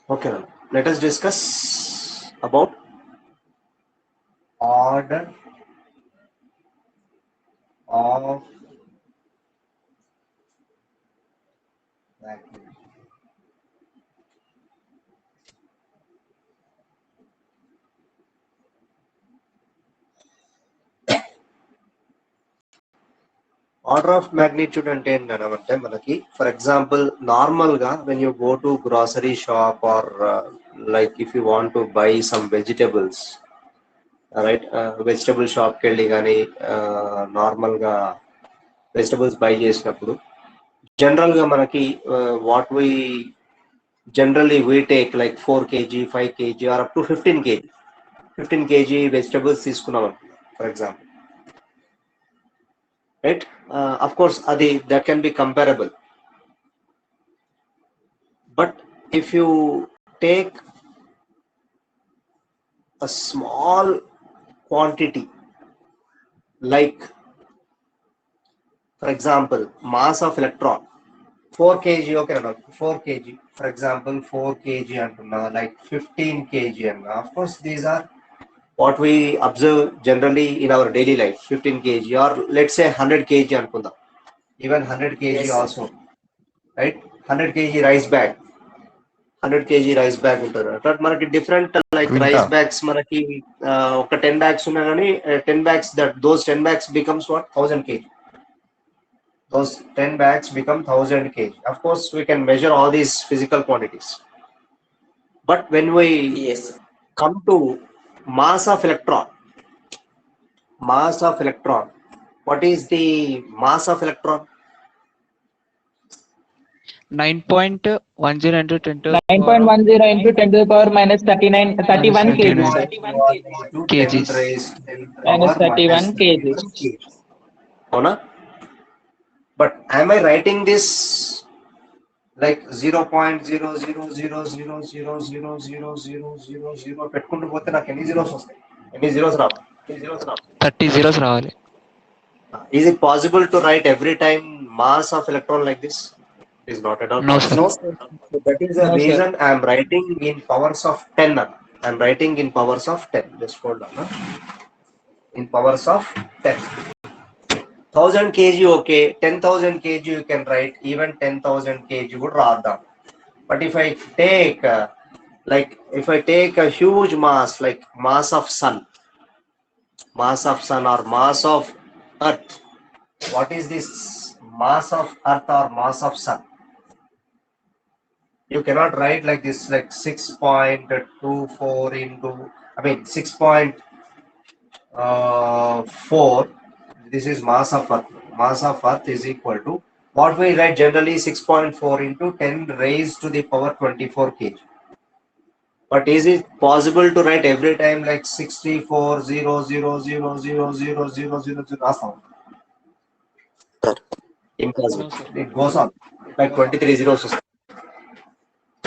Okay, now let us discuss about order of magnitude. Order of magnitude అంటే ఏంటంటే మనకి for example normal గా when you go to grocery shop or like if you want to buy some vegetables, right, vegetable షాప్కి వెళ్ళి కానీ normal గా vegetables by చేసినప్పుడు general గా మనకి what we generally we take like 4 kg 5 kg or up to 15 kg vegetables తీసుకున్నాం for example, right? Of course adi that can be comparable, but if you take a small quantity, like for example mass of electron 4 kg, okay, no, 4 kg for example 4 kg antunna, like 15 kg anna, of course these are what we observe generally in our daily life, 15 kg or let's say 100 kg anukunda, even 100 kg yes, also, right? 100 kg rice bag, 100 kg rice bag ఉంటుంది but మనకి different like rice bags మనకి ఒక 10 bags ఉన్నా కానీ 10 bags that those 10 bags becomes what 1000 kg, those 10 bags become 1000 kg. Of course we can measure all these physical quantities, but when we yes come to mass of electron, what is the mass of electron? 9.10 into 10 to 9.10 into 10 to the power minus 31 kg. kgs. Minus 31 kg. Avuna? But am I writing this like 0.0000000000 పెట్టుకుంటూ పోతే నాకు ఎన్ని zeros వస్తాయి? ఎన్ని zeros రావాలి? 30 zeros రావాలి. Is it possible to write every time mass of electron like this? It is not at all. No, sir. No, sir. So that is the reason I am writing in powers of 10. I am writing in powers of 10. Just hold on. In powers of 10. 1000 kg, okay. 10,000 kg you can write. Even 10,000 kg would rather. But if I take a huge mass like mass of sun or mass of earth, what is this mass of earth or mass of sun? You cannot write like this, like 6.24 into, I mean 6.4. This is mass of earth. Mass of earth is equal to what we write generally 6.4 into 10 raised to the power 24 kg. But is it possible to write every time like 64,000,000,000,000,000? Impossible. It goes on like 23 zeros,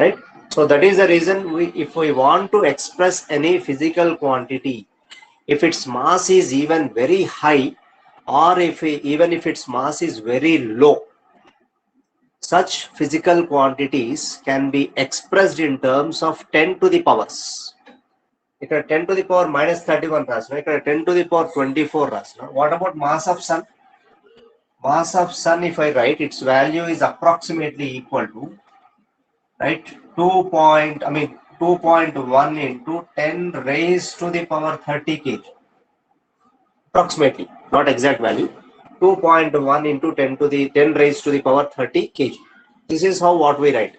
right? So that is the reason if we want to express any physical quantity, if its mass is even very high or even if its mass is very low, such physical quantities can be expressed in terms of 10 to the powers. ఇక్కడ 10 to the power minus 31 రాసిన, ఇక్కడ 10 to the power 24 రాసిన. What about mass of sun? Mass of sun, if I write, its value is approximately equal to, right, 2.1 into 10 raised to the power 30 kg. Approximately, not exact value. 2.1 into 10 raised to the power 30 kg. This is how what we write.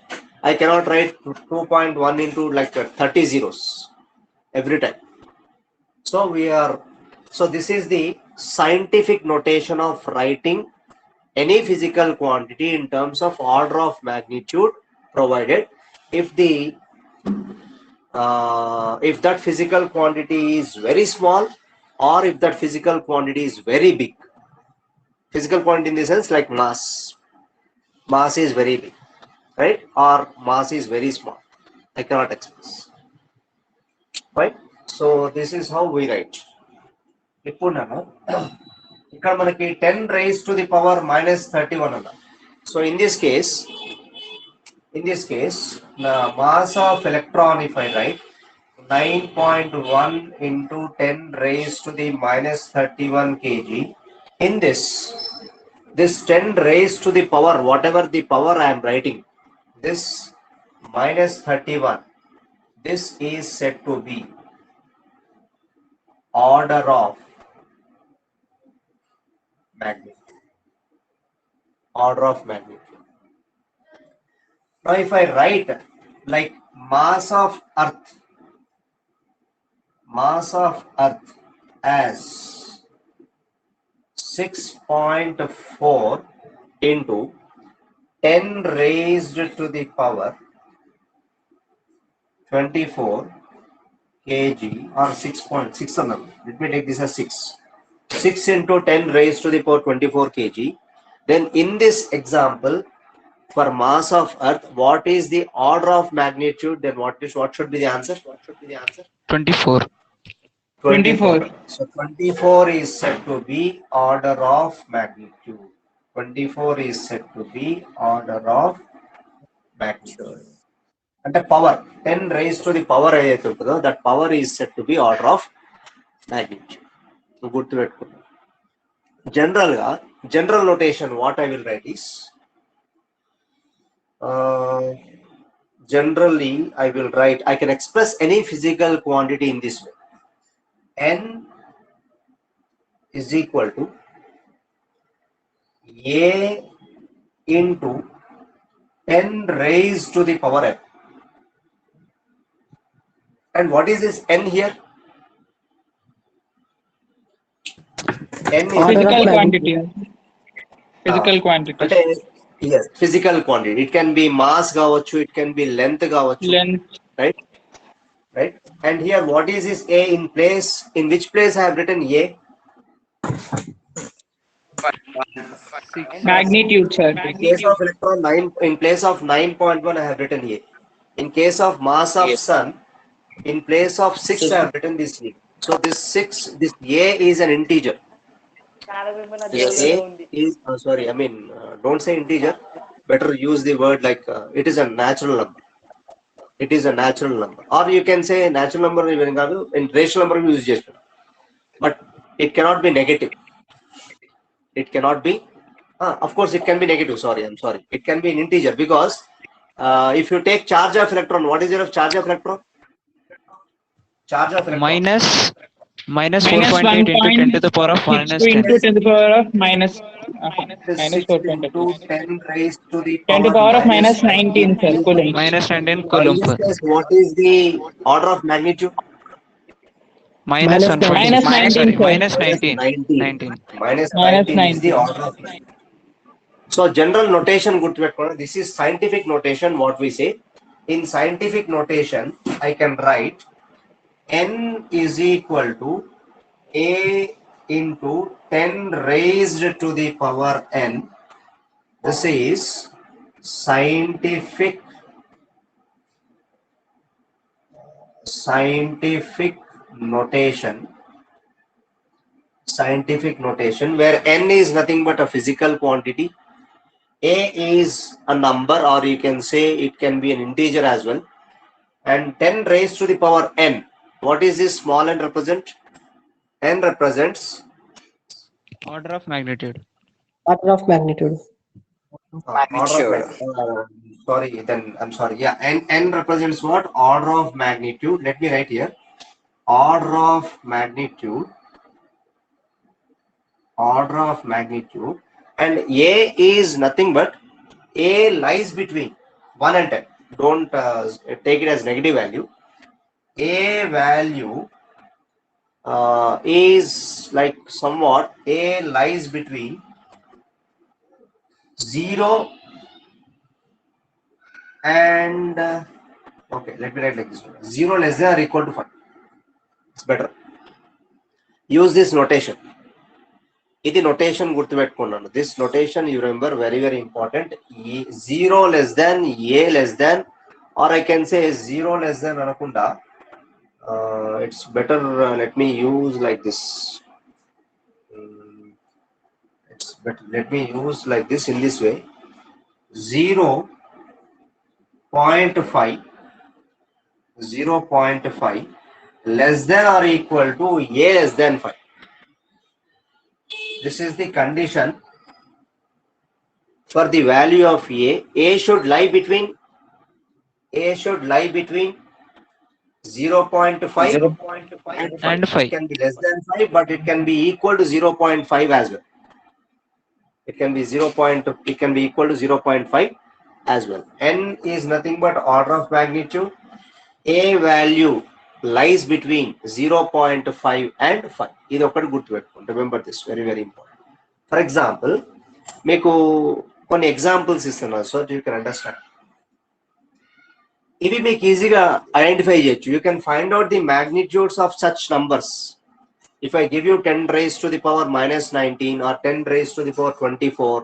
I cannot write 2.1 into like 30 zeros every time. So this is the scientific notation of writing any physical quantity in terms of order of magnitude, provided if that physical quantity is very small or if that physical quantity is very big. Physical quantity in the sense like mass is very big, right, or mass is very small. I cannot express, right? So this is how we write. ఇప్పుడు నేను ఇక్కడ మనకి 10 raised to the power minus 31 అన్న. So in this case In this case, the mass of electron, if I write 9.1 into 10 raised to the minus 31 kg. In this 10 raised to the power, whatever the power I am writing, this minus 31, this is said to be order of magnitude. Order of magnitude. Now, if I write like mass of Earth as 6.4 into 10 raised to the power 24 kg or 6.6 number. Let me take this as 6. 6 into 10 raised to the power 24 kg. Then in this example, for mass of Earth, what is the order of magnitude? Then what should be the answer? 24. 24. So 24 is said to be order of magnitude. 24 is said to be order of magnitude. And the power 10 raised to the power, that power is said to be order of magnitude. Good to it. General notation, what I will write is generally I will write, I can express any physical quantity in this way. N is equal to A into 10 raised to the power n. And what is this n here? N is Physical quantity. Physical quantity. Yes, physical quantity. It can be mass gavachu, it can be length gavachu. Length. Right? And here, what is this A in place? In which place I have written A? Magnitude, sir. In case of electron 9, in place of 9.1, I have written A. In case of mass of sun, in place of 6, I have written this A. So this 6, this A is an integer. This A is, sorry, I mean, don't say integer. Better use the word like it is a natural number. It is a natural number. Or you can say natural number in rational number use just. But it cannot be negative. It cannot be, of course it can be negative, I'm sorry. It can be an integer because if you take charge of electron, what is your charge of electron? Charge of electron. Minus 4.8 into 10 to the power of minus 10. Into 10 to the power of minus 6 into 10 raised to the 10 to the power of minus 19, sir. Coulomb. Minus 19 In coulomb. this case, what is the order of magnitude? Minus 1.6. Minus 19, Sorry, sir. minus 19. 19. Minus Minus 19 is the 19. order of magnitude. So general notation, this is scientific notation, what we say. In scientific notation, I can write N is equal to A into 10 raised to the power N. This is scientific notation. Scientific notation where N is nothing but a physical quantity. A is a number, or you can say it can be an integer as well. And 10 raised to the power N. What is this small n represent? N represents Order of magnitude. Order of magnitude. Sorry, then I'm sorry. Yeah, n represents what? Order of magnitude. Let me write here. Order of magnitude. Order of magnitude. And A is nothing but A lies between 1 and 10. Don't take it as negative value. A value is like somewhat A lies between 0 and okay, let me write like this. 0 less than or equal to 5. It's better. Use this notation. This notation This notation you remember, very very important. 0 less than, A less than, or I can say 0 less than anakunda. It's better. Let me use like this. It's better. Let me use like this in this way. 0 0.5, 0.5 less than or equal to a less than 5. This is the condition for the value of a. A should lie between 0.5 and It 5. can be less than 5, but it can be equal to 0.5 as well. It can be equal to 0.5 as well. N is nothing but order of magnitude. A value lies between 0.5 and 5. ఇది ఒకటి గుర్తుపెట్టుకోండి. Remember this, very very important. For example, మీకు కొన్ని examples ఇస్తున్నాను so you can understand. ఇవి మీకు ఈజీగా identify చేయొచ్చు. You can find out the magnitudes of such numbers. If I give you 10 raised to the power minus 19 or 10 raised to the power 24,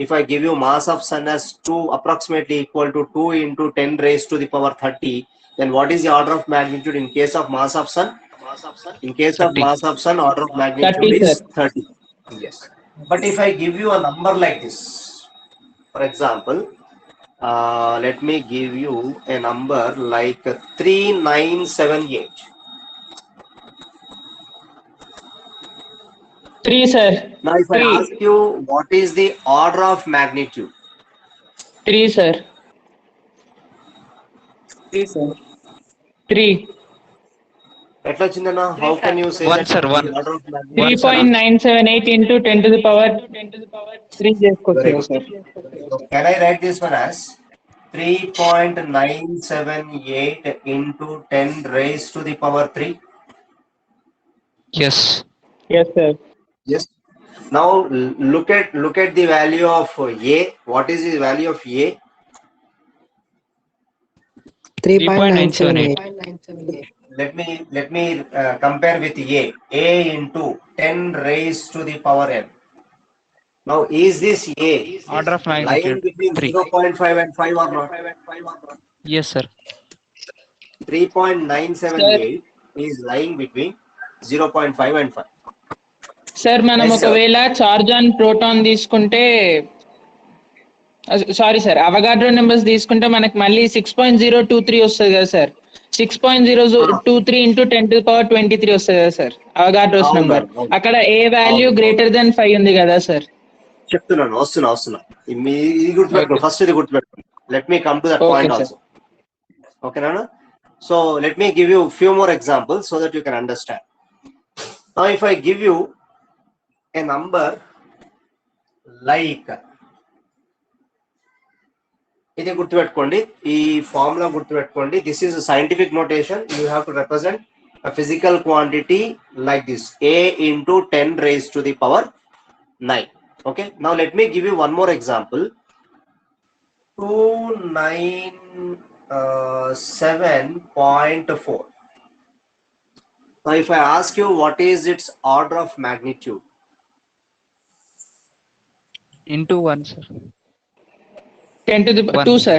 if I give you mass of sun as 2 approximately equal to 2 into 10 raised to the power 30, then what is the order of magnitude in case of mass of sun? In case of 30. mass of sun, order of magnitude 30, is sir. 30. Yes. But if I give you a number like this, for example, let me give you a number like 3978. 3, sir. Now, if I 3. ask you what is the order of magnitude, 3, sir. 3, sir. 3. ఎట్లా వచ్చిందన్న? How can you say One, that sir, the one. order of magnitude? 3.978 into 10 to the power 3 చేసుకోవచ్చు Very కదా, good. sir. So can I write this one as 3.978 into 10 raised to the power 3? Yes. Yes, sir. Yes. Now look at the value of A. What is the value of A? 3.978. Let me compare with A. A into 10 raised to the power n. Now is this A Order of lying magnitude between 3. 0.5 and 5 or not? Yes, sir. 3.978 is lying between 0.5 and 5. Sir మనం Yes, sir. ఒకవేళ charge on proton తీసుకుంటే sorry sir Avogadro numbers తీసుకుంటే మనకి మళ్ళీ 6.023 వస్తుంది కదా sir. 6.023 into 10 to the power 23 వస్తుంది కదా సార్ అవగాడ్రోస్ అవును, నెంబర్. అవును. అక్కడ ఏ వాల్యూ అవును. గ్రేటర్ దెన్ 5 ఉంది కదా సార్. చెప్తున్నాను, వస్తున్నా. ఇది గుర్తుపెట్టుకోండి. ఫస్ట్ ఇది గుర్తుపెట్టుకోండి. Let me come to that Okay, point sir. Also. ఓకేనా? So let me give you few more examples so that you can understand. Now if I give you a number like, ఇది గుర్తుపెట్టుకోండి, ఈ formula గుర్తుపెట్టుకోండి. This is scientific notation. You have to represent a physical quantity like this, A into 10 raised to the power 9. Okay, now let me give you one more example. 297.4. Now if I ask you what is its order of magnitude? Into 1, sir. 10 to the 1. 2, sir.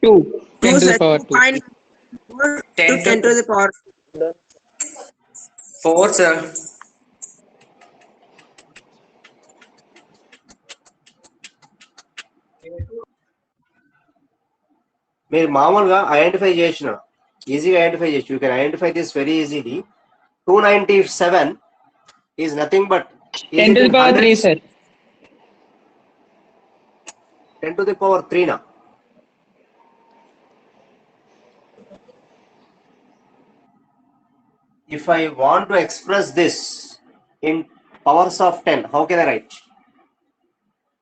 2. 10 to the power 2. 10 to the power 4, sir. మీరు మామూలుగా identify చేసిన ఈజీగా identify చేయొచ్చు. You can identify this very easily. 297 is nothing but 10 to the power 3, sir. 10 to the power 3 na. If I want to express this in powers of 10, how can I write?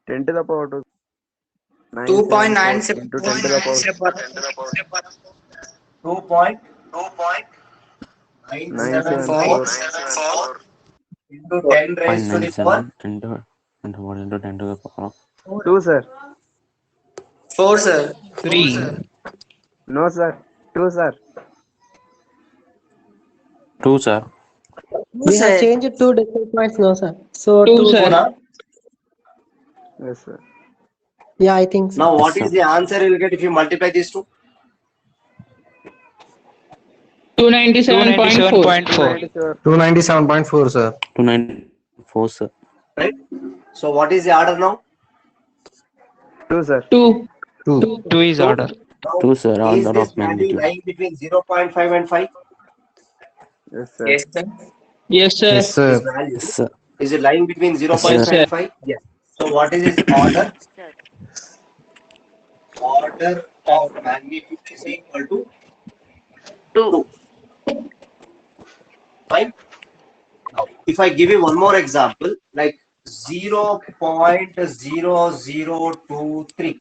10 to the power 2. 2.974 into 10 to the power 2.974 into 10 raised to the power into 10 to the power 2, sir. 4, sir. 3. No, sir. 2, sir. 2, sir. We have changed it to decimal points, no, sir. So 2, 2, sir. na? Yes, sir. Yeah, I think so. Now what Yes, is the answer you will get if you multiply these two? 297.4. 297.4, sir. 294, sir. Right? So what is the order now? 2, sir. 2. 2. 2 is order. Now, 2, sir. is Order this of value magnitude. lying between 0.5 and 5? Yes, sir. Yes, This sir. value, Yes, sir. is it lying between 0.5 sir. and 5? Yes. So what is its order? Order of magnitude is equal to 2. Fine. Now, if I give you one more example, like 0.0023.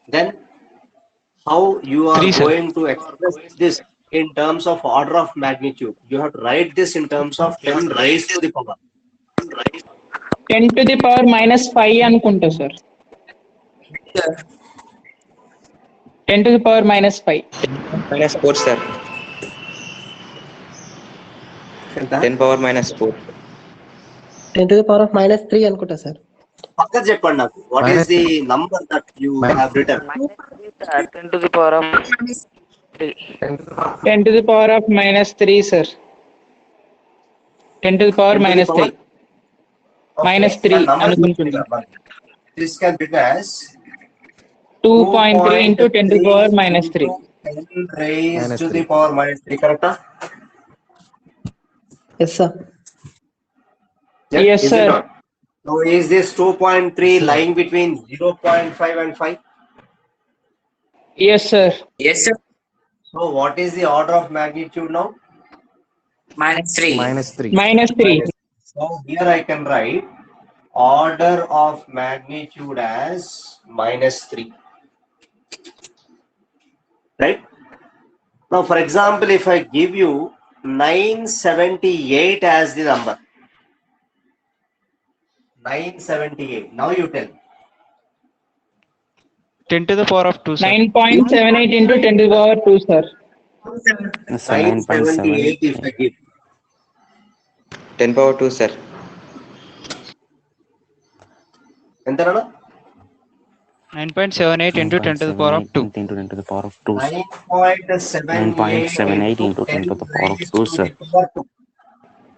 Then how you are 3, sir. going to express this in terms of order of magnitude? You have to write this in terms of 10 raised to the power. 10 to the power minus 5 అనుకుంటా sir. 10 to the power minus 5. minus 4, sir. ఎంత? 10 power minus 4. 10 to the power of minus 3 అనుకుంటా sir. పక్కన చెప్పండి నాకు. What is the number that you have written? 10 to the power of 10 to the power of minus 3, sir. 10 to the power 10 to the minus power? 3. Minus Okay, 3 the number అనుకుంటున్నా. this can be written as 2.3 into 10 to the power minus 3. 10 raised Minus to 3. the power minus 3, correct? Yes, sir. Yes, Is it sir. not? So is this 2.3 lying between 0.5 and 5? Yes, sir. Yes, sir. So what is the order of magnitude now? Minus 3. Minus 3. Minus 3. So here I can write order of magnitude as minus 3. Right? Now, for example, if I give you 978 as the number, 978. Now you tell. 10 to the power of 2, sir. 9.78 into 10 to the power 2, sir. Yes, sir. 978 if I 9.78. give. 10 power 2, sir. ఎంత అన్న? 9.78 into 10 to the power of 2. into 10 to the power of 2, sir. 9.78 into 10 to the power of 2, sir.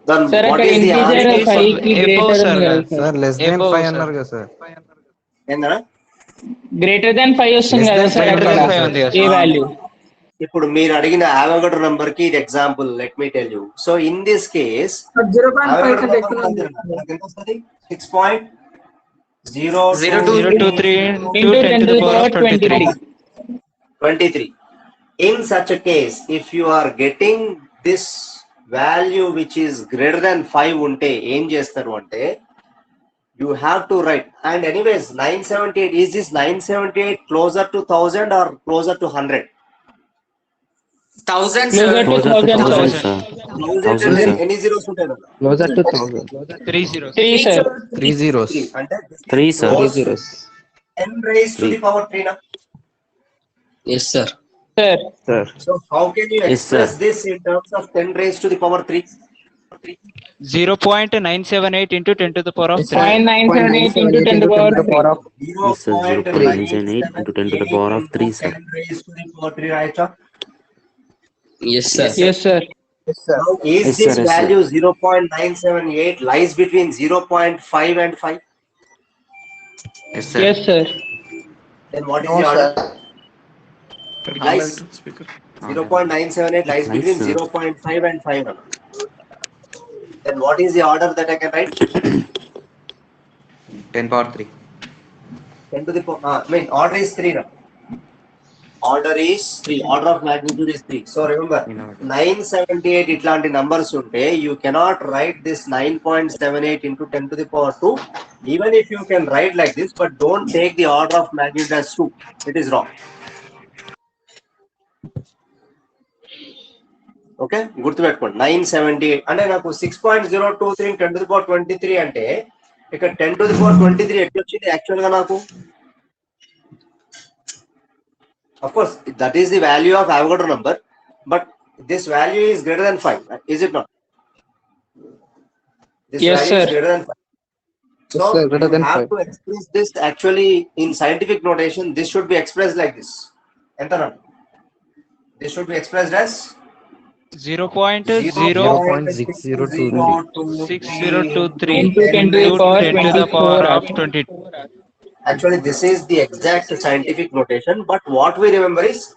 Then Sir, what అక్కడ is the integer answer? 5 కి greater Above, sir. ఉంది కదా, sir. Sir, less than Above, 5 sir. అన్నారు కదా sir. ఏందన్నా? Greater than 5 వస్తుంది Less కదా than sir five అక్కడ. greater than 5 ఉంది కదా, ఏ sir. వాల్యూ? ఇప్పుడు మీరు అడిగిన అవగడ్రో నంబర్ కి ఇది example. Let me tell you. So in this case 0.5 కంటే ఎక్కువ ఉంది. 6.023 into 10 to the power of 23. 23. In such a case, if you are getting this value which is greater than 5 unte em chestaru ante you have to write. And anyways, 978, is this 978 closer to 1000 or closer to 100? 1000, Closer sir. to 1000, sir. 1000, sir. 1000 sir. any zeros ఉంటాయి కదా? Closer to 1000. 3 zeros. 3, sir. 3 zeros. 3 అంటే 3, sir. those 10 raised to the power 3 na. Yes, sir. Sir. Sir. So how can you Yes, express sir. this in terms of 10 raised to the power 3? 0.978 into 10 to the power of 3. 0.978 into 10 to the power 3. Yes, sir. 0.978 into 10 to the power of 3, sir. 10 raised to the power 3 రాయొచ్చా? Yes, sir. Yes, sir. Now, is Yes, this sir, yes, value 0.978 lies between 0.5 and 5? Yes, sir. Yes, sir. Then what is the order? Lies 0.978 lies Nice, between sir. 0.5 and 5. na. Then what is the order that I can write? 10 power 3. 10 to the power. I mean, order is 3. Na. Order is 3. Order of magnitude is 3. So remember, 978 ఇట్లాంటి numbers ఉంటే you cannot write this 9.78 into 10 to the power 2. Even if you can write like this, but don't take the order of magnitude as 2. It is wrong. Okay, గుర్తుపెట్టుకోండి. 978 అంటే నాకు 6.023 10 to the power 23 అంటే ఇక్కడ 10 to the power 23 ఎట్లా వచ్చింది actual గా నాకు? Of course, that is the value of Avogadro number, but this value is greater than 5, is it not? This Yes, value sir. is greater than 5. So Yes, sir, greater you than have 5. to express this actually in scientific notation. This should be expressed like this. Enter. This should be expressed as 0.6023 into 10 to the power into 10 to the 24 power of hours. 20. Actually, this is the exact scientific notation, but what we remember is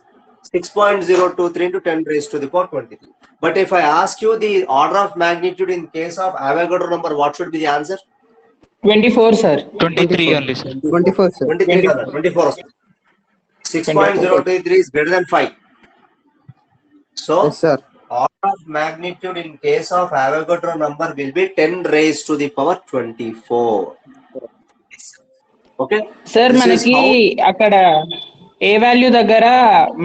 6.023 into 10 raised to the power 23. But if I ask you the order of magnitude in case of Avogadro number, what should be the answer? 24, sir. 23 only, sir. 24, sir. 23 కదా, 24. 6.023 is greater than 5. So, Yes, sir. order of magnitude in case of Avogadro number will be 10 raised to the power 24. Okay? Sir This is మనకి how- అక్కడ ఏ value దగ్గర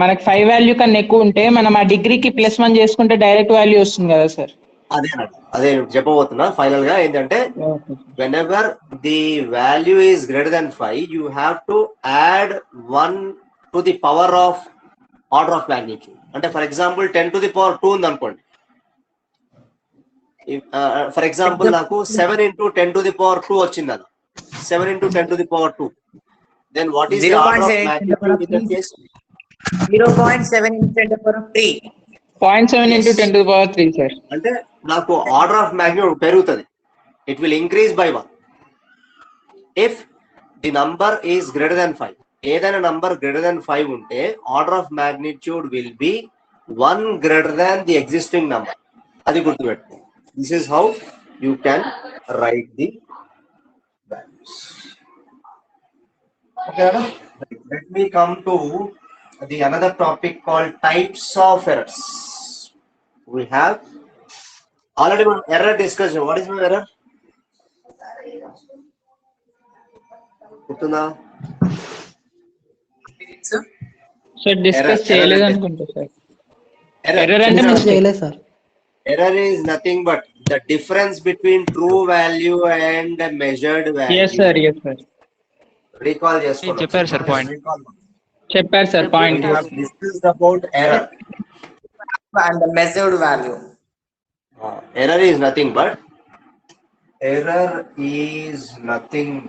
మనకి 5 value కన్నా ఎక్కువ ఉంటే మనం ఆ డిగ్రీకి +1 చేసుకుంటే డైరెక్ట్ వాల్యూ వస్తుంది కదా సార్. అదే చెప్పబోతున్నా ఫైనల్ గా ఏంటంటే whenever the value is greater than 5, you have to add 1 to the power of order of magnitude. అంటే for example 10 to the power 2 ఉంది అనుకోండి. ఫర్ ఎగ్జాంపుల్ నాకు 7 into 10 to the power 2 వచ్చింది అన్న. 7 into 10 to the power 2. Then what is the order of magnitude in that case? 0.7 into 10 to the power of 3. 0.7 into 10 to the power 3 sir. అంటే నాకు order of magnitude పెరుగుతుంది. It will increase by 1 if the number is greater then 5. ఏదైనా number greater then 5 ఉంటే order of magnitude will be 1 greater than the existing number. అది గుర్తుపెట్టు. This is how you can write the values. Okay, let me come to the another topic called types of errors. We have already one error discussion. What is my error? Putuna. So discuss చేయలేదు అనుకుంటా sir. Error అంటే Error. mistake. చేయలేదు sir. Error is nothing but the difference between true value and measured value. Yes sir, yes sir. Recall చేసుకోండి. చెప్పారు sir point. చెప్పారు sir point. We have discussed about error. And the measured value. Error is nothing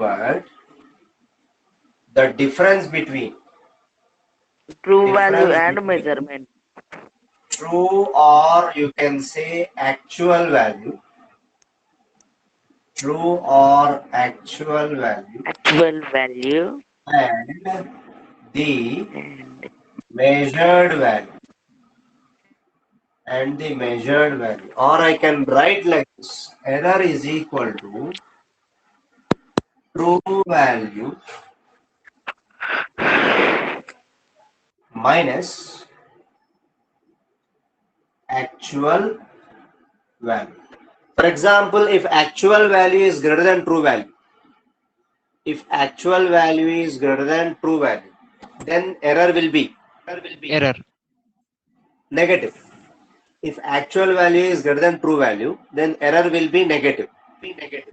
but the difference between True value difference and between measurement. true, or you can say actual value. True or actual value Actual value and the measured value. And the measured value, or I can write like this: error is equal to true value minus actual value. For example, if actual value is greater than true value, then error will be Error. negative. If actual value is greater than true value, then error will be negative.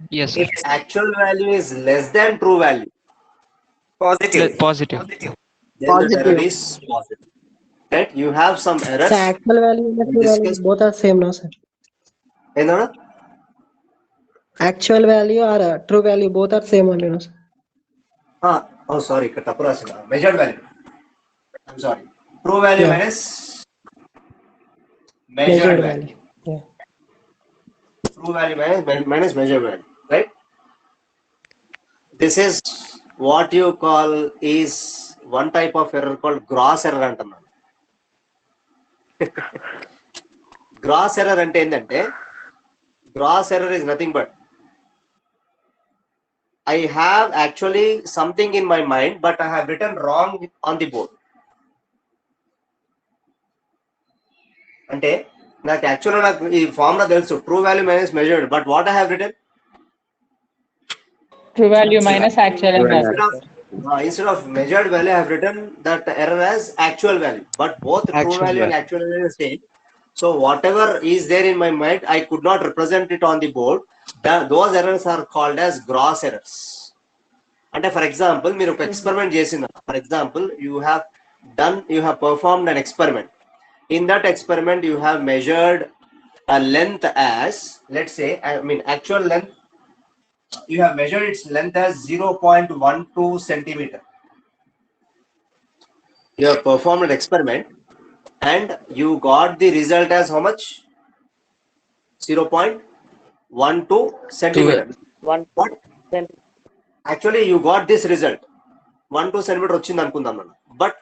Yes, sir. If actual value is less than true value, positive. Positive. then the error is positive. Right? You have some errors. So actual value and true value both are same now, sir. Enona? Actual value or true value both are same only, no, sir. Oh, sorry. Measured value. I'm sorry. True value Yeah. minus measured value. Yeah. True value minus measured value. Right? This is what you call is one type of error called gross error అంటున్నాను. Gross error అంటే ఏంటంటే, gross error is nothing but I have actually something in my mind, but I have written wrong on the board. అంటే నాకు యాక్చువల్గా నాకు ఈ formula తెలుసు, true value minus measured, but what I have written true value minus actual అని రాశారు. instead of measured value I have written that error as actual value, but both true Actual value and value. actual value is same. So whatever is there in my mind, I could not represent it on the board. Those errors are called as gross errors. అంటే for example మీరు ఒక experiment చేసిన, for example you have performed an experiment. In that experiment you have measured a length as, let's say, actual length, you have measured its length as 0.12 centimeter. You have performed an experiment and you got the result as how much? 0.12 centimeter. 1 What? Actually, you got this result 1-2 centimeter వచ్చింది అనుకుందాం మనం. But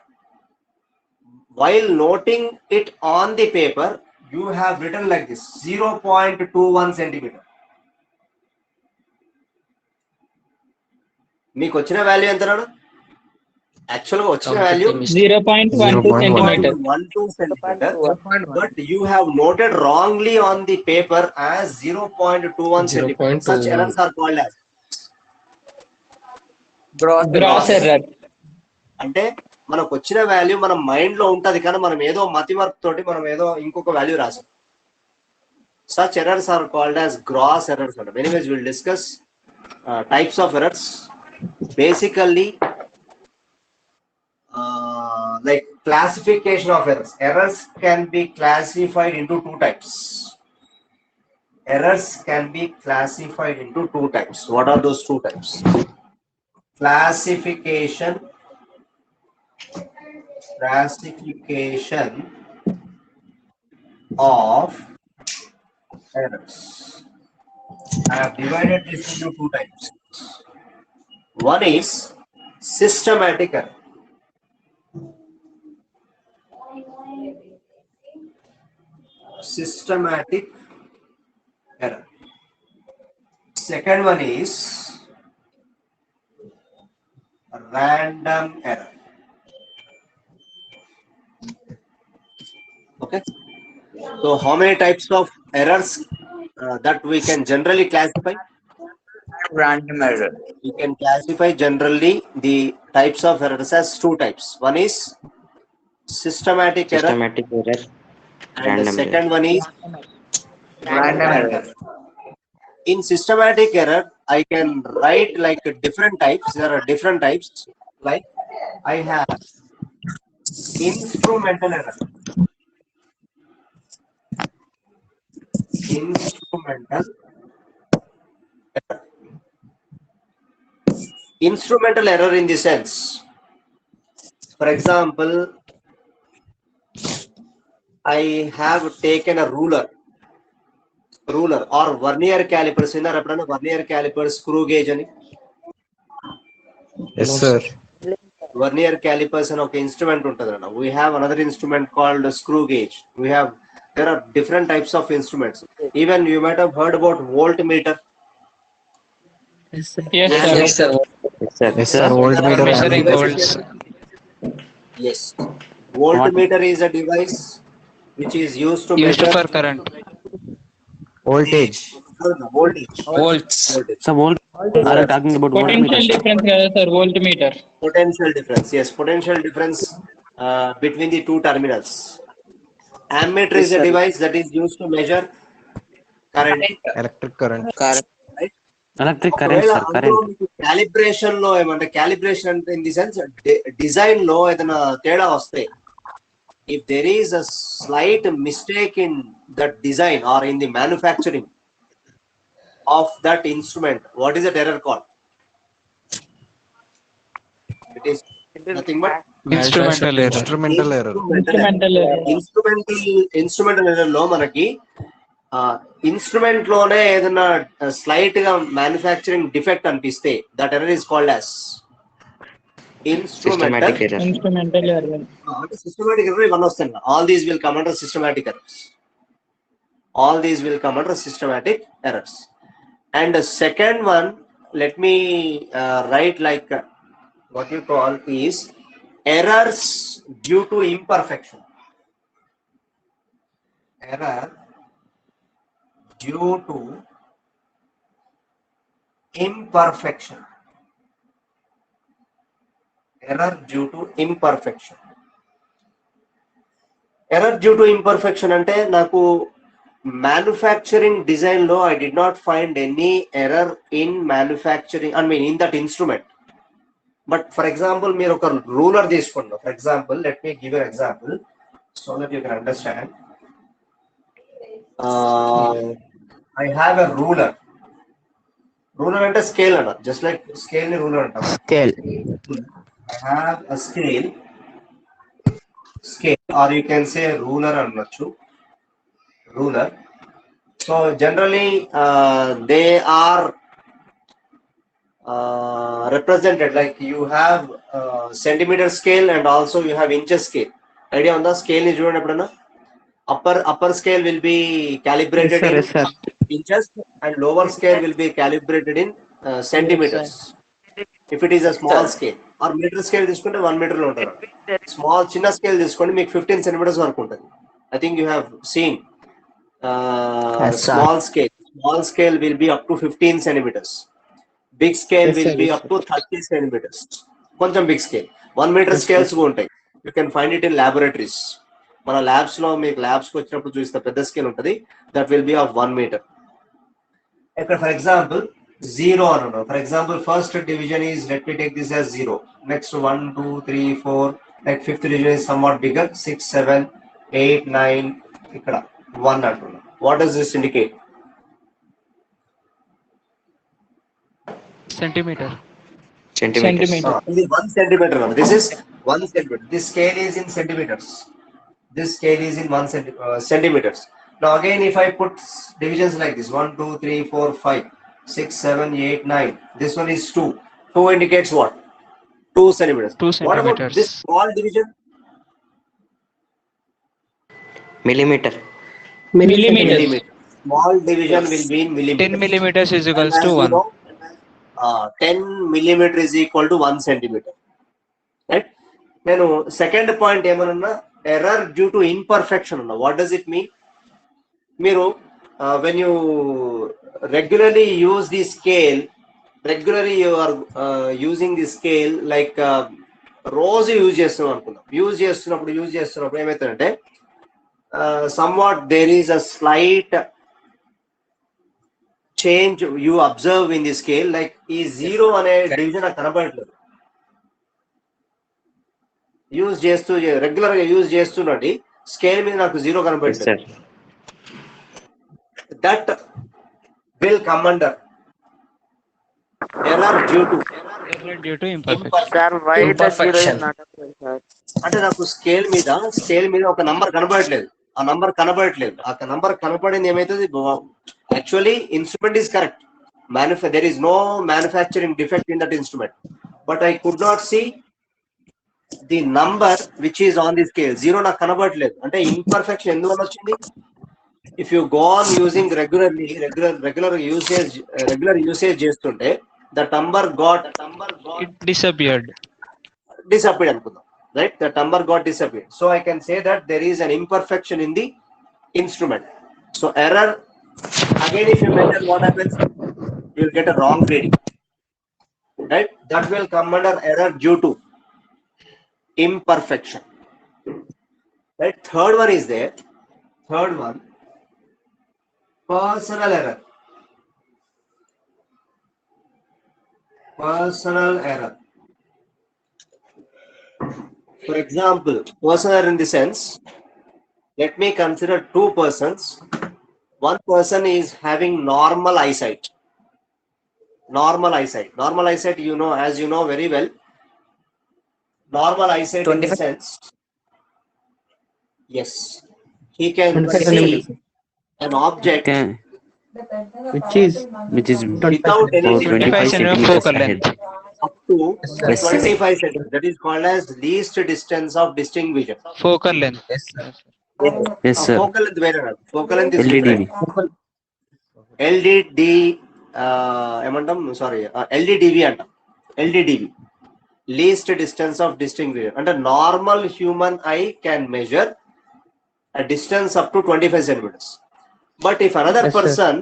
while noting it on the paper, you have written like this 0.21 centimeter. మీకు వచ్చిన value ఎంత? యాక్చువల్గా వచ్చిన value 0.12 centimeter. 0.12 centimeter, but you have noted wrongly on the paper as 0.21 centimeter. Such errors are called as Gross error. అంటే మనకు వచ్చిన value మన mind లో ఉంటది కానీ మనం ఏదో మతిమరుపు తోటి మనం ఏదో ఇంకొక వాల్యూ రాసాం. Such errors are called as gross errors. Anyways, we'll discuss types of errors. Basically, like classification of errors. Errors can be classified into two types. Errors can be classified into two types. What are those two types? Classification of errors. I have divided this into two types. One is systematic error. Systematic error. Second one is random error. Okay. So how many types of errors that we can generally classify? Random error. We can classify generally the types of errors as two types. One is systematic error, and the second one is Random error. In systematic error, I can write like different types. There are different types. Like I have instrumental error. Instrumental error. Instrumental error in the sense, for example, I have taken a ruler or vernier calipers. Vernier calipers, screw gauge ani. Yes, sir. Vernier calipers and okay instrument untadana. We have another instrument called screw gauge. There are different types of instruments. Even you might have heard about voltmeter. Yes, sir. Yes, sir. Voltmeter. Measuring volts. Yes. Voltmeter is a device which is used to Used measure for current. Voltage. Volts. So volt, are you talking about Potential voltmeter? difference కదా sir, voltmeter. Potential difference. Yes, potential difference between the two terminals. Ammeter is a device that is used to measure current. Electric current. Electric current, sir, current. Calibration లో ఏమంటే calibration in the sense design లో ఏదైనా తేడా వస్తే, if there is a slight mistake in that design or in the manufacturing of that instrument, what is that error called? It is nothing but Instrumental error. Instrumental error. Instrumental error లో మనకి instrument లోనే ఏదైనా slight గా manufacturing defect అనిపిస్తే that error is called as instrumental error. Systematic error ఇవన్నీ వస్తాయి. All these will come under systematic errors. All these will come under systematic errors. And the second one, let me write like what you call is errors due to imperfection. Error due to imperfection. Error due to imperfection. Error due to imperfection ante naku manufacturing design law I did not find any error in manufacturing, I mean in that instrument. But for example, మీరు ఒక ruler తీసుకోండి. For example, let me give you an example so that you can understand. I have a ruler. Ruler అంటే scale అన్న, just like scale ని ruler అంటాం. Scale. I have a scale scale, or you can say ruler అనొచ్చు. Ruler. So generally they are represented like you have centimeter scale and also you have inches scale. Idea on the scale ni చూడండి ఎప్పుడన్నా upper scale will be calibrated in inches and lower scale will be calibrated in centimeters. If it is a small scale or meter scale తీసుకుంటే 1 meter లో ఉంటుంది. Small చిన్న scale తీసుకోండి మీకు 15 centimeters వరకు ఉంటుంది. I think you have seen small scale will be up to 15 centimeters. Big scale will be up to 30 centimeters. కొంచెం big scale 1 meter scales ఉంటాయి. You can find it in laboratories. మన labs లో మీకు labs కి వచ్చినప్పుడు చూస్తే పెద్ద scale ఉంటుంది. That will be of 1 meter. ఇక్కడ ఫర్ ఎగ్జాంపుల్ 0 అని ఉన్నాం. For example first division is let me take this as 0. Next 1 2 3 4 like fifth division is somewhat bigger 6 7 8 9 ఇక్కడ 1 అంటున్నాం. What does this indicate? centimeter. ఇది 1 centimeter. This is 1 centimeter. This scale is in centimeters. This scale is in 1 centimeters. Now again, if I put divisions like this 1 2 3 4 5 6 7 8 9, this one is 2. 2 indicates what? 2 centimeters. 2 What about centimeters. this small division? Millimeter. Millimeters. Small division will be in millimeters. 10 millimeters is equals And to as you 1. know, 10 millimeter is equal to 1 centimeter. Right? నేను second point ఏమన్నా error due to imperfection ఉన్నా. What does it mean? మీరు when you regularly use the scale, regularly you are using the scale like రోజు use చేస్తున్నాం అనుకుందాం. Use చేస్తున్నప్పుడు ఏమవుతుందంటే somewhat there is a slight change you observe in the scale, like ఈ 0 అనే division నాకు కనబడట్లేదు. యూజ్ చేస్తూ రెగ్యులర్ గా యూజ్ చేస్తున్నది స్కేల్ మీద నాకు 0 కనబడట్లేదు. That will come under error due to imperfection. అంటే నాకు స్కేల్ మీద ఒక నంబర్ కనబడట్లేదు. ఆ నంబర్ కనబడింది ఏమైతుంది? Actually instrument is correct. there is no manufacturing defect in that instrument, but I could not see the number which is on the scale. 0 నాకు కనబడట్లేదు. అంటే imperfection ఎందువల్ల వచ్చింది? If you go on using regular usage చేస్తుంటే the number got It disappeared. అనుకుందాం. Right, the number got disappeared. So I can say that there is an imperfection in the instrument. So error, again if you measure, what happens? You will get a wrong reading. Right, that will come under error due to imperfection. Right, third one is there. Third one, personal error. For example, personal error in the sense, let me consider 2 persons. One person is having normal eyesight. Normal eyesight, you know, as you know very well. Normal eyesight in the sense, yes, he can see an object Which is without any 25 centimeter focal length. up to 25 centimeters. That is called as least distance of distinct vision. Focal length. Yes, sir. Focal length వేరే రాదు. Focal length is LDDV. LDDV అంటాం. LDDV, least distance of distinct vision. అంటే normal human eye can measure a distance up to 25 centimeters. But if another person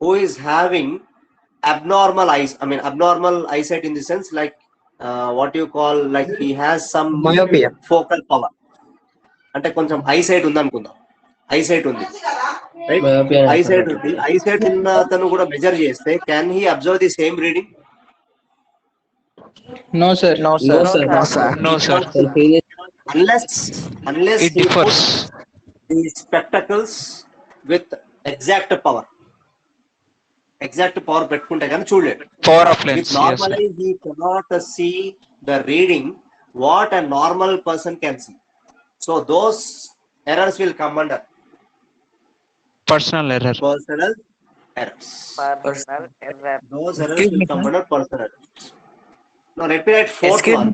who is having abnormal eyesight in the sense, like what you call, like he has some myopia, focal power, అంటే కొంచెం eyesight ఉంది అనుకుందాం. Eyesight ఉంది, right? Eyesight ఉన్న అతను కూడా measure చేస్తే can he observe the same reading? No sir. No sir. Unless It differs. the spectacles with exact power పెట్టుకుంటే కానీ చూడలేదు. Power of lens. Yes, sir. Normally he cannot see the reading what a normal person can see. So those errors will come under Personal error. personal errors. Personal error. Those errors will come under personal errors. Now let me write fourth one.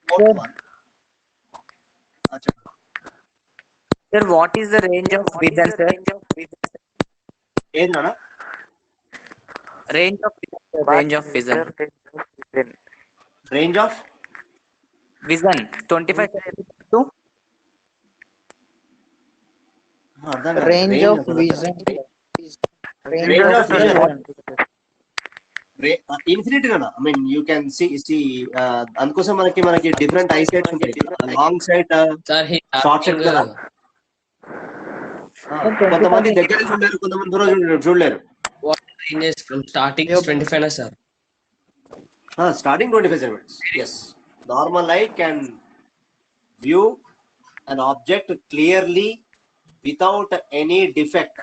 Fourth one. Sir, what is the range of vision, sir? ఏది నాన్న? Range of vision. Range of vision. Range of Vision. 25 to అర్థం కాదు. Range of అసలు vision. range of vision. Infinity కదా. I mean you can see అందుకోసం మనకి different eye sights ఉంటాయి. Long sight, Sir, he short sight కదా. కొంతమంది దగ్గర చూడలేరు, కొంతమంది దూరం చూడలేరు. what range is from starting is 25 na, sir. Starting 25 centimeters. Yes. Normal eye can view an object clearly without any defect.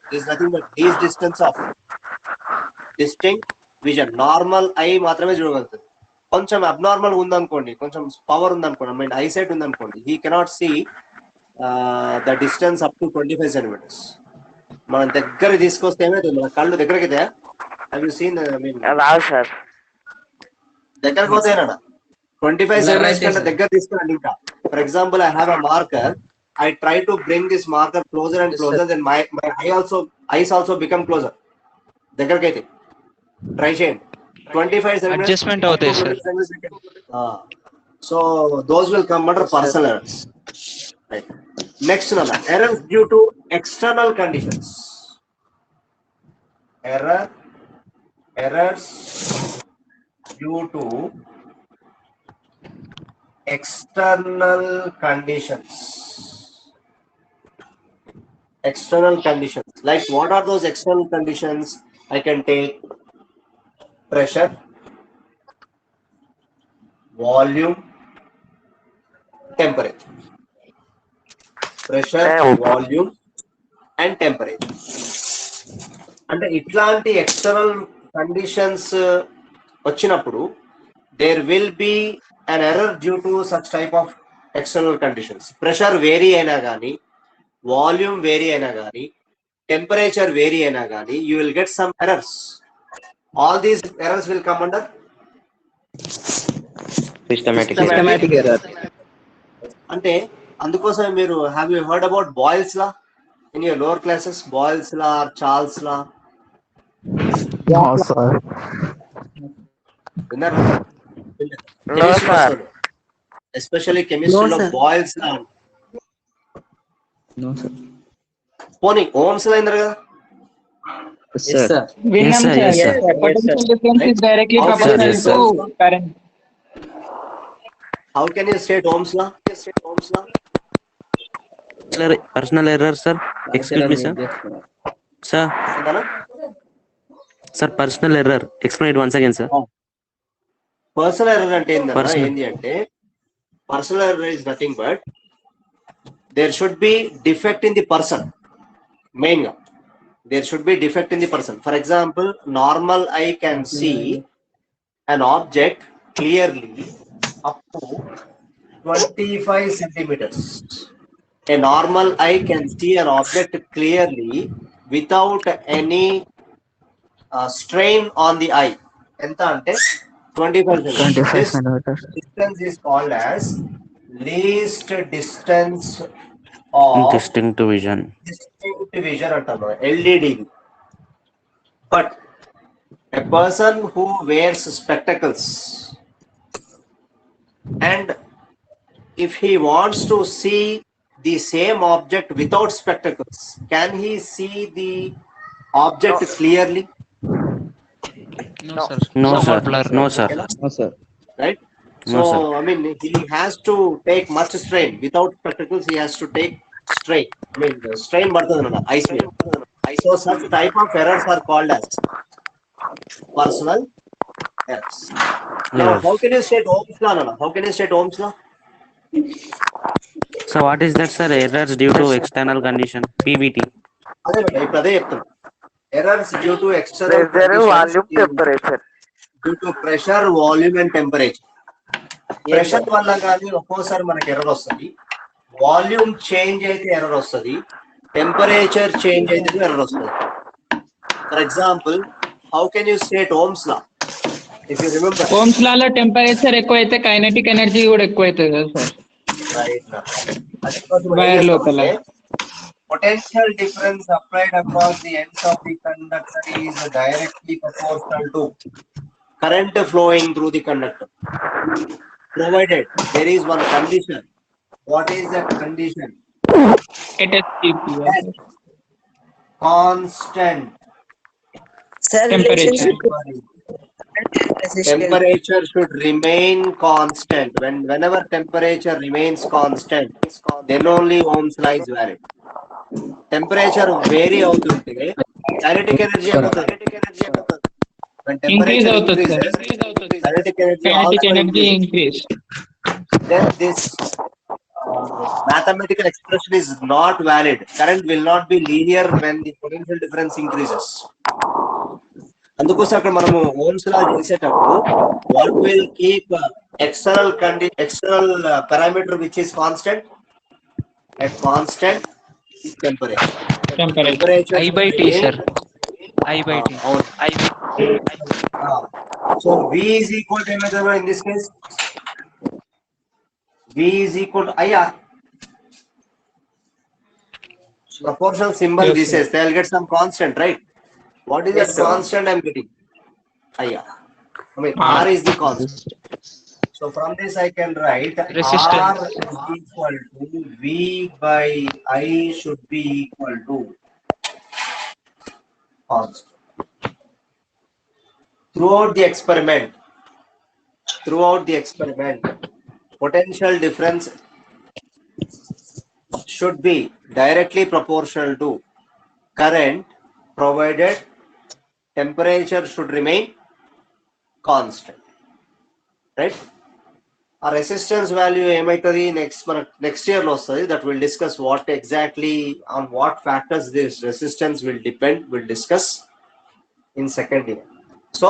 There is nothing but this distance of distinct vision. Normal eye మాత్రమే చూడగలుగుతుంది. కొంచెం abnormal ఉందనుకోండి, కొంచెం power ఉందనుకోండి, I mean eye sight ఉందనుకోండి, he cannot see the distance up to 25 centimeters. మనం దగ్గర తీసుకొస్తే ఏమైతుంది, మన కళ్ళు దగ్గరకి అయితే have you seen, I mean రాదు సార్. దగ్గరకు పోతాయినా 25 centimeters కంటే దగ్గర తీసుకురండి. ఇంకా for example I have a marker, I try to bring this marker closer and closer, then my eyes also become closer. దగ్గరకి అయితే ట్రై చేయండి. 25 centimeters Adjustment అవుతాయి sir. So those will come under personal errors. Right. Next one, errors due to external conditions. Errors due to external conditions. External conditions. Like what are those external conditions? I can take pressure, volume, temperature. Pressure, volume and temperature. అంటే ఇట్లాంటి external conditions వచ్చినప్పుడు there will be an error due to such type of external conditions. Pressure vary అయినా కానీ, volume vary అయినా కానీ, temperature vary అయినా కానీ, you will get some errors. All these errors will come under systematic error. అంటే అందుకోసం మీరు have you heard about Boyle's law in your lower classes? Boyle's law or Charles law విన్నారు? Especially కెమిస్ట్రీలో boils లా పోనీ Ohm's లా అయింది కదా. Yes, sir. విన్నాం sir, sir. yes, sir. Potential difference is directly Yes, sir. proportional Yes, to sir. current. How can you state Ohm's law? Personal error, sir. Excuse me, sir. Sir, personal error. Explain it once again, sir. Personal error అంటే Personal. ఏంది అంటే, personal error is nothing but there should be defect in the person. Main గా there should be defect in the person. For example, normal I can see an object clearly up to 25 centimeters. A normal eye can see an object clearly without any strain on the eye. Enta ante 25 centimeters. This distance is called as least distance of Distinct vision. distinct vision antaru, LDD. But a person who wears spectacles and if he wants to see the same object without spectacles, can he see the object clearly? No, sir. No, sir. Somewhat blur. No, sir. Right? No, So, sir. I mean, he has to take much strain. Without spectacles, he has to take strain. I mean, the strain bartadana, eyes మీద. So, such type of errors are called as personal errors. Now, Errors. how can you state Ohm's law, Nana? How can you state Ohm's law? So what is that, sir? Errors due to external condition. PVT. అదే madam, ఇప్పుడు అదే చెప్తాను. Errors due to external Pressure, volume, temperature. Due to pressure, volume and temperature. Pressure వల్ల కానీ ఒక్కోసారి మనకి error వస్తుంది, volume change అయితే ఎర్రర్ వస్తుంది, టెంపరేచర్ చేంజ్ అయితే ఎర్రర్ వస్తుంది. For example, how can you state Ohm's law? If you remember, Ohm's లాలో టెంపరేచర్ ఎక్కువ అయితే కైనెటిక్ ఎనర్జీ కూడా ఎక్కువ అవుతుంది కదా సార్ వైర్ లోపల. Potential difference applied across the ends of the conductor is directly proportional to current flowing through the conductor, provided there is one condition. What is that condition? That constant Sir, Temperature. temperature should remain constant. Whenever temperature remains constant, then only Ohm's law is valid. Temperature vary అవుతుంటే kinetic energy ఏమవుతుంది? When increase temperature అవుతుంది sir, increases, kinetic energy kinetic also energy increases. Increase. Then this mathematical expression is not valid. Current will not be linear when the potential difference increases. అందుకోసం అక్కడ మనము Ohm's లా చేసేటప్పుడు what will keep external parameter which is constant at constant is temperature. Temperature. I by T, sir. I by T. So V is equal to M in this case. V is equal to IR. Proportional symbol Yes, this sir. is. They'll get some constant, right? What is Yes, that sir. constant I'm getting? IR. I mean, R is the constant. So from this I can write Resistance. R is equal to V by I should be equal to constant. Throughout the experiment, potential difference should be directly proportional to current, provided temperature should remain constant. Right? Our resistance value ఏమైతుంది next year లో వస్తుంది. That will discuss what exactly on what factors this resistance will depend. We'll discuss in second year. So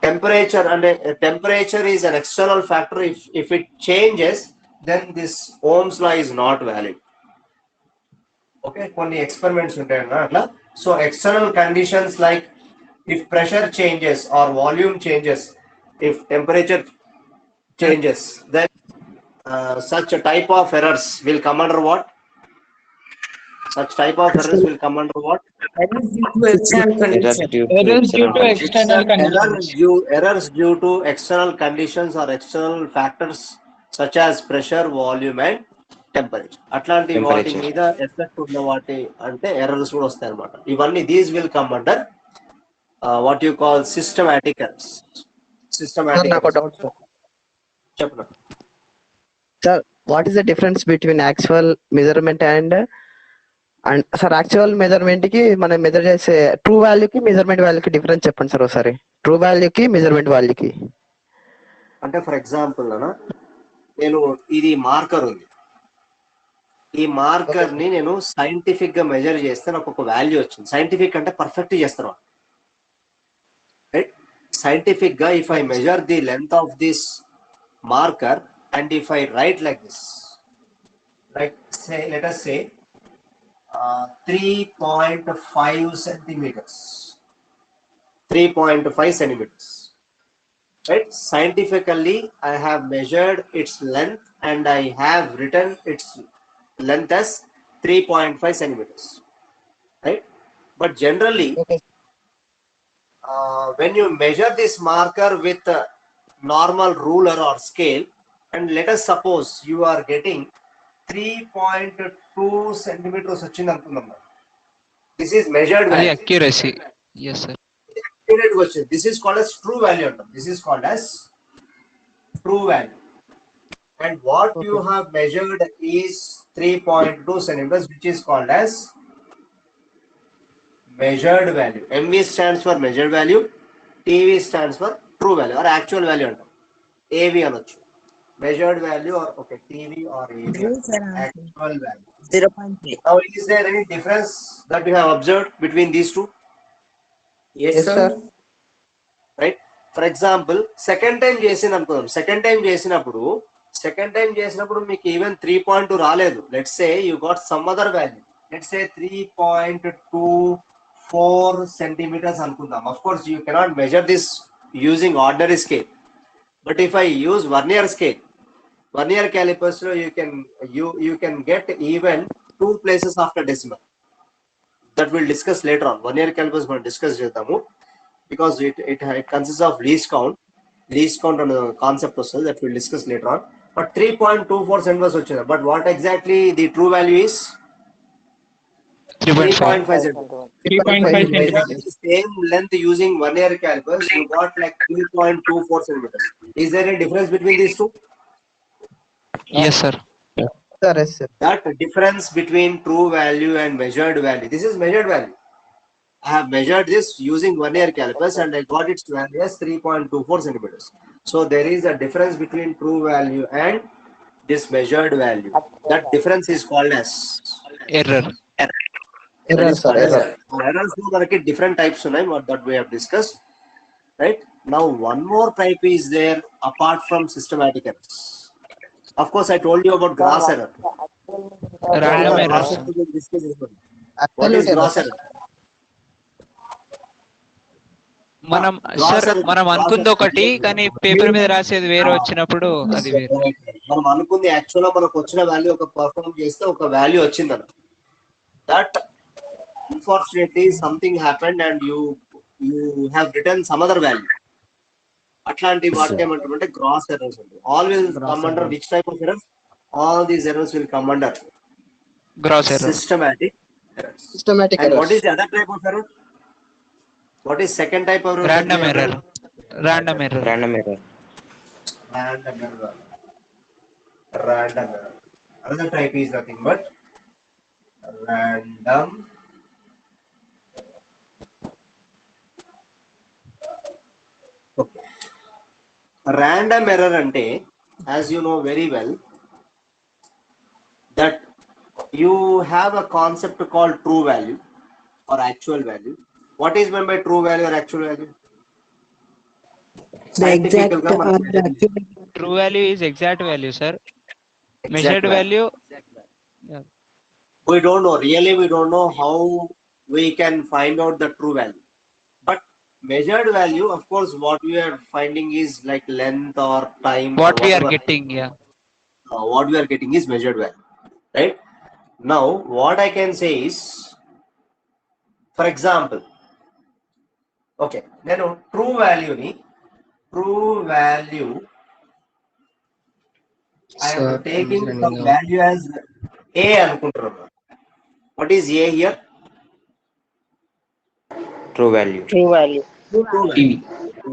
temperature is an external factor. If it changes, then this Ohm's law is not valid. Okay, కొన్ని experiments ఉంటాయి అట్లా. So external conditions like if pressure changes or volume changes, if temperature changes, then such a type of errors will come under what? Such type of errors will come under what? Errors due to external condition. Errors due to external conditions. Errors due to external conditions or external factors such as pressure, volume and temperature. అట్లాంటి వాటి మీద effect ఉన్న వాటి అంటే errors కూడా వస్తాయి అన్నమాట. ఇవన్నీ these will come under what you call systematic errors. నాకు డౌట్ సార్. చెప్పండి sir, what is the difference between actual measurement and sir actual measurement కి మనం మెజర్ చేసే ట్రూ వాల్యూకి మెజర్మెంట్ వాల్యూకి డిఫరెన్స్ చెప్పండి సార్ ఒకసారి. ట్రూ వాల్యూకి మెజర్మెంట్ వాల్యూకి. అంటే ఫర్ ఎగ్జాంపుల్ నేను ఇది మార్కర్ ఉంది, ఈ మార్కర్ ని నేను సైంటిఫిక్ గా మెజర్ చేస్తే నాకు ఒక వాల్యూ వచ్చింది. సైంటిఫిక్ అంటే పర్ఫెక్ట్ చేస్తారు. రైట్? సైంటిఫిక్ గా if I measure the length of this marker and if I write like this, like say let us say 3.5 centimeters, 3.5 centimeters, right? Scientifically I have measured its length and I have written its length as 3.5 centimeters, right? But generally when you measure this marker with normal ruler or scale, and let us suppose you are getting 3.2 centimeters వచ్చింది అనుకుందాం. This is measured అది value. accuracy. Yes, sir. Accurate వచ్చింది. This is called as true value అంటాం. This is called as true value. And what you have measured is 3.2 centimeters, which is called as measured value. MV stands for measured value, TV stands for true value or actual value అంటాం. AV అనొచ్చు. Measured value or okay, TV or AV. Actual value. 0.3. Now, is there any difference that you have observed between these two? Yes, Yes, sir. sir. Right? For example, second time చేసినప్పుడు second time చేసినప్పుడు మీకు even 3.2 రాలేదు. Let's say you got some other value, let's say 3.24 centimeters అనుకుందాం. Of course you cannot measure this using ordinary scale, but if I use vernier scale, vernier calipers లో you can get even 2 places after decimal. That we'll discuss later on. Vernier calipers మనం discuss చేద్దాము, because it consists of least count అనే concept వస్తుంది. that we'll discuss later on. But 3.24 centimeters వచ్చింది. But what exactly the true value is? 3.5 centimeters. 3.5 Measure centimeters. the same length using vernier calipers, you got like 3.24 centimeters. Is there any difference between these two? Yes, sir. Sir, yes, sir. That difference between true value and measured value, this is measured value. I have measured this using vernier calipers and I got its value as 3.24 centimeters. So there is a difference between true value and this measured value. That difference is called as Error. Error, sir, error. Errors are different types that we have discussed. Right now, one more type is there apart from systematic errors. Of course, I told you about gross error. Random error, sir. What is gross error? మనం sir మనం అనుకుంది ఒకటి కానీ paper మీద రాసేది వేరే వచ్చినప్పుడు అది వేరే. మనం అనుకుంది యాక్చువల్ గా మనకు వచ్చిన వాల్యూ ఒక పర్ఫార్మ్ చేస్తే ఒక వాల్యూ వచ్చిందన్న, that unfortunately something happened and you have return some other value. అట్లాంటి వాటికి ఏమంటారంటే గ్రాస్ ఎర్రర్స్ ఉంటాయి. All will come under which type of errors? All these errors will come under gross error. Systematic errors. Systematic And errors. what is the other type of error? What is second type of error? Random error. Random error. Random error. Random error. Random error. Another type is nothing but random okay. Random error ante, as you know very well, that you have a concept called true value or actual value. What is meant by true value or actual value? The exact Scientifical or the actual. True value is exact value, sir. Measured value. Yeah. We don't know, really we don't know how we can find out the true value. But measured value, of course, what we are finding is like length or time. What or we are whatever. getting, yeah. What we are getting is measured value, right? Now, what I can say is, for example, okay, then true value I am taking some value as A anukuntunna. What is A here? True value. True value.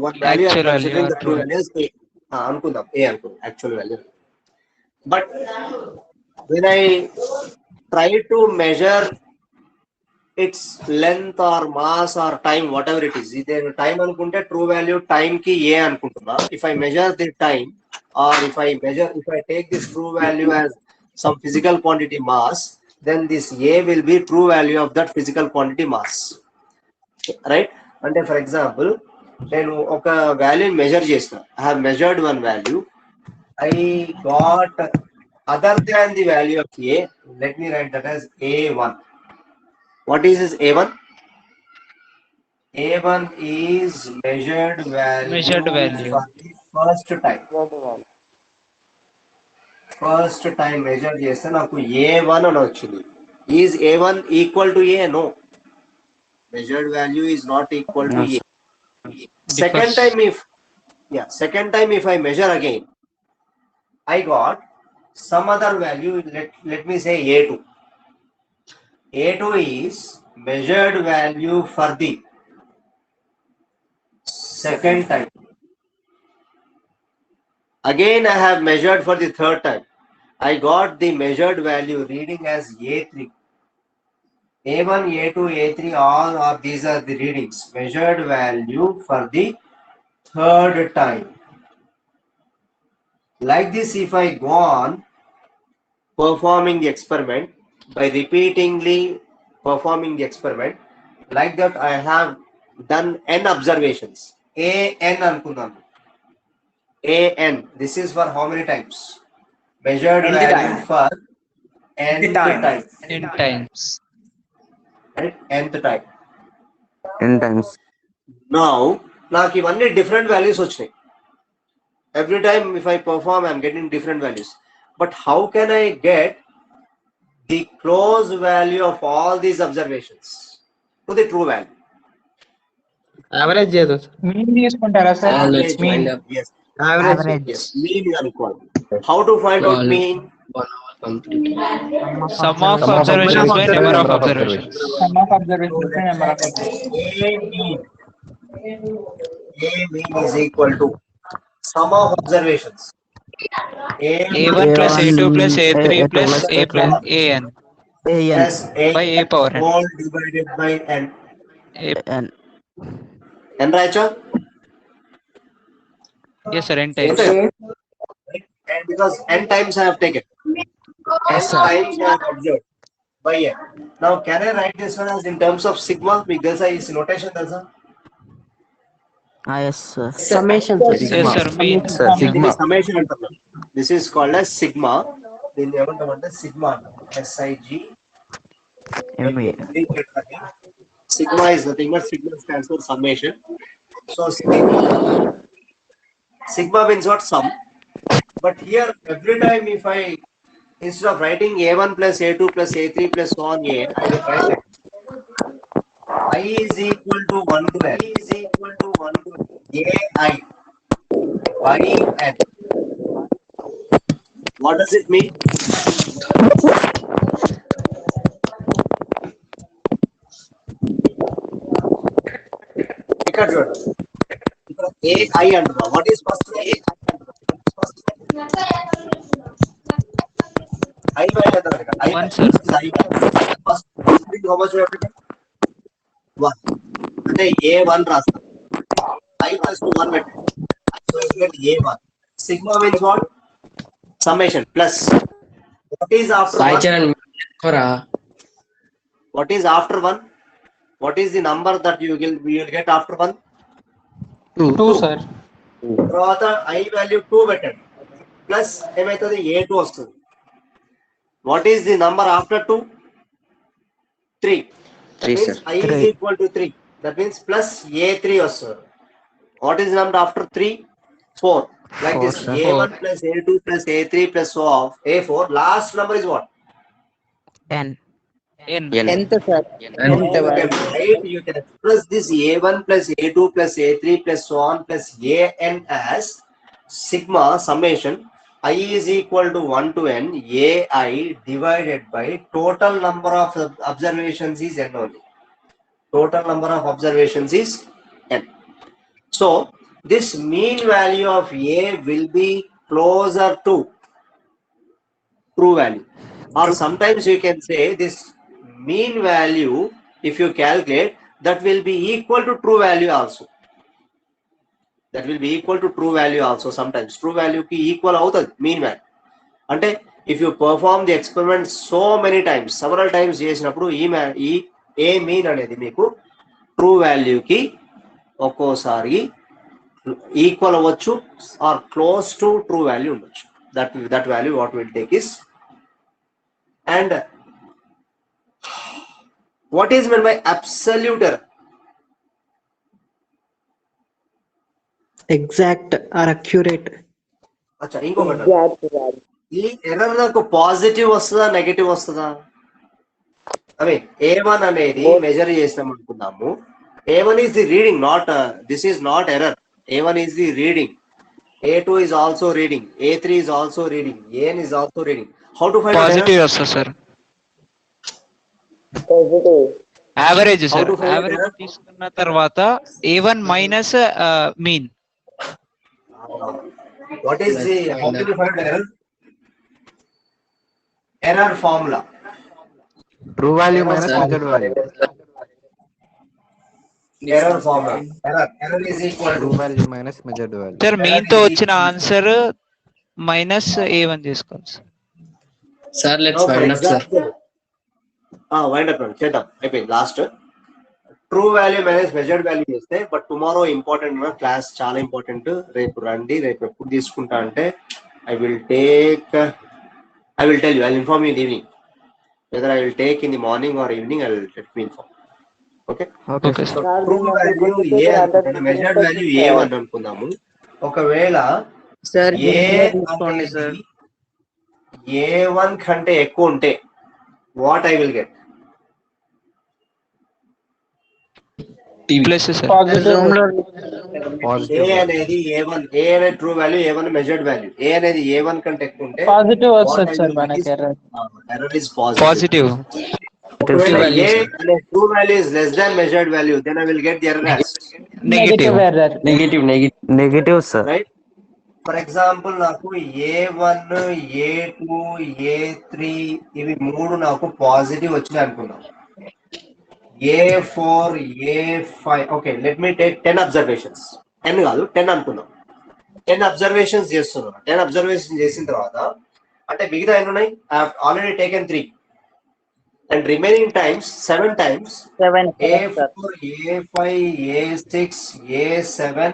One value I am Actual value considering or the true true value as A. Anukundam A anukundam, actual value. But when I try to measure its length or mass or time, whatever it is, either time anukunte true value time ki A anukuntunna. If I measure the time, or if I take this true value as some physical quantity mass, then this A will be true value of that physical quantity mass, right? And for example, నేను ఒక వాల్యూని measure చేసిన, I have measured one value, I got other than the value of A, let me write that as A1. What is this A1? A1 is measured value, Measured value. for the first time. First time measure చేస్తే నాకు A1 అని వచ్చింది. Is A1 equal to A? No. Measured value is not equal to A. Second time if I measure again, I got some other value, let me say A2. A2 is measured value for the second time. Again I have measured for the third time. I got the measured value reading as A3. A1, A2, A3, all are these are the readings. Measured value for the third time. Like this, if I go on performing the experiment, by repeatedly performing the experiment, like that I have done n observations. AN ankunam. AN. This is for how many times? measured Nth value time. for nth time. time. n times. Right? Nth time. n times. Now, నాకు ఇవన్నీ different values వచ్చినాయి. Every time if I perform, I'm getting different values. But how can I get the close value of all these observations to the true value? Average చేయదు mean తీసుకుంటారా sir? Let's find out. Yes. Average Yes. Mean is equal. How to find out Well, mean? 1 hour complete. Sum of observations by number of observations. Some of observations number of A mean is equal to sum of observations. A1 plus A2 plus A3 plus A plus AN plus A by A power n. whole divided by n. n. N రాయచ్చా? Yes sir, n times. And because n times I have taken. N times I have observed by n. Now can I write this one as in terms of sigma? మీకు తెలుసా ఈ notation తెలుసా? Yes sir. Summation Yes sir, mean. Sigma. Summation అంటున్నాం. This is called as sigma. దీన్ని ఏమంటామంటే sigma అంటాం. SIG. Sigma is nothing but sigma stands for summation. So sigma means what? Sum. But here every time if I instead of writing A1 plus A2 plus A3 plus so on A, I will write I is equal to 1 to n. I is equal to 1 to AI by n. What does it mean? ఇక్కడ చూడండి. ఇక్కడ AI అంటున్నా. What is first AI? I value ఎంత కనుక? I One, sir. first how much you have to take? 1. అంటే A1 రాస్తాం. I plus to 1 పెట్టండి. So you get A1. Sigma means what? Summation plus. What is after 1? Saicharan, What is after 1? What is the number that you will get after 1? 2 sir. తర్వాత I value 2 పెట్టండి. Plus ఏమైతుంది? A2 వస్తుంది. What is the number after 2? 3. 3 sir. I is equal to 3. That means plus A3 వస్తుంది. What is the number after 3? 4. Like 4, this, sir. A1 plus A2 plus A3 plus so of A4. Last number is what? n. n. ఎంత sir? You can express this A1 plus A2 plus A3 plus so on plus AN as sigma summation I is equal to 1 to n AI divided by total number of observations is n only. Total number of observations is n. So this mean value of A will be closer to true value, or sometimes you can say this mean value, if you calculate, that will be equal to true value also. That will be equal to true value also. Sometimes true value ki equal avutadi mean value. Ante if you perform the experiment so many times, several times చేసినప్పుడు ఈ A mean అనేది మీకు true value కి ఒక్కోసారి equal అవ్వచ్చు or close to true value ఉండొచ్చు. That value what will take is. And what is meant by absolute error? Exact or accurate. అచ్చా, ఇంకొకటి, ఈ ఎర్రర్ నాకు పాజిటివ్ వస్తుందా నెగటివ్ వస్తుందా? ఐ మీన్ A1 అనేది మెజర్ చేసినాం అనుకున్నాము. A1 is the reading, not this is not error. A1 is the reading. A2 is also reading. A3 is also reading. AN is also reading. How to find Positive వస్తుంది sir. Average How sir. to find average error? తీసుకున్న తర్వాత A1 minus mean. What is the how to find error? Error formula. True value minus measured value. Error formula. Error is equal to True value minus measured value. Sir mean తో వచ్చిన answer minus A1 తీసుకోవాలి sir. Sir, let's Now, for wind up, sir. example, wind up చేద్దాం, అయిపోయింది last. True value minus measured value చేస్తే, but tomorrow important class చాలా important. రేపు రండి. రేపు ఎప్పుడు తీసుకుంటా అంటే I will take I will tell you. I'll inform you in the evening. Whether I will take in the morning or evening, I will let me inform. Okay. Okay So sir true value A అనుకుంటున్నా, measured value A1 అనుకుందాము. ఒకవేళ sir A తీసుకోండి అనేది sir. A1 కంటే ఎక్కువ ఉంటే what I will get? Plus sir positive room లో Positive. A అనేది A1, A అనేది true value, A1 measured value. A అనేది A1 కంటే ఎక్కువ ఉంటే పాజిటివ్ what వస్తుంది I సార్ will get మనకి is error. error is positive. Positive ఒకవేళ value, A sir. అనే true value is less than measured value, then I will get the error as, negative error. Negative sir. right? For example, నాకు A1, A2, A3 ఇవి మూడు నాకు positive వచ్చినాయి అనుకున్నాం. A4, A5, okay, let me take 10 observations. 10 కాదు, 10 అనుకుందాం. 10 observations చేస్తున్నాను. 10 observations చేసిన తర్వాత అంటే మిగతా ఎన్ని ఉన్నాయి? I have already taken 3. And remaining times, 7 times, 7 A4, A5, A6, A7,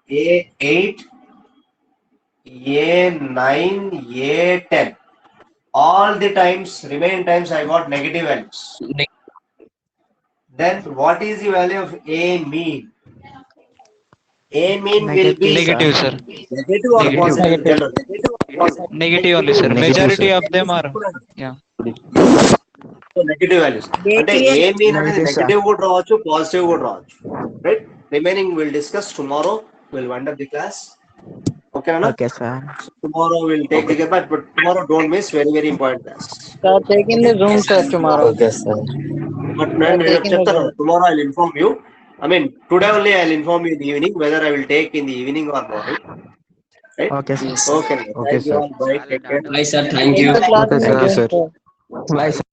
A8, A9, A10. All the times, remaining times I got negative values. Then what is the value of A mean? A mean will be negative sir negative or Negative. positive? General, negative or positive? Negative only sir Negative, majority sir. Of them are yeah So negative values. అంటే A mean అనేది negative కూడా రావచ్చు, positive కూడా రావచ్చు. Right? Remaining we'll discuss tomorrow. We'll wind up the class. Okay, Anna? Okay, sir. Tomorrow we'll take the but tomorrow don't miss, very very important class. Sir taking the room sir tomorrow. But నేను చెప్తాను, tomorrow I'll inform you. I mean, today only I'll inform you in the evening whether I will take in the evening or morning. Right? Okay, sir. Yes. Okay. Okay, Thank you sir. all. Bye. Take care. Bye, sir. Thank you. Okay, sir. Bye, sir.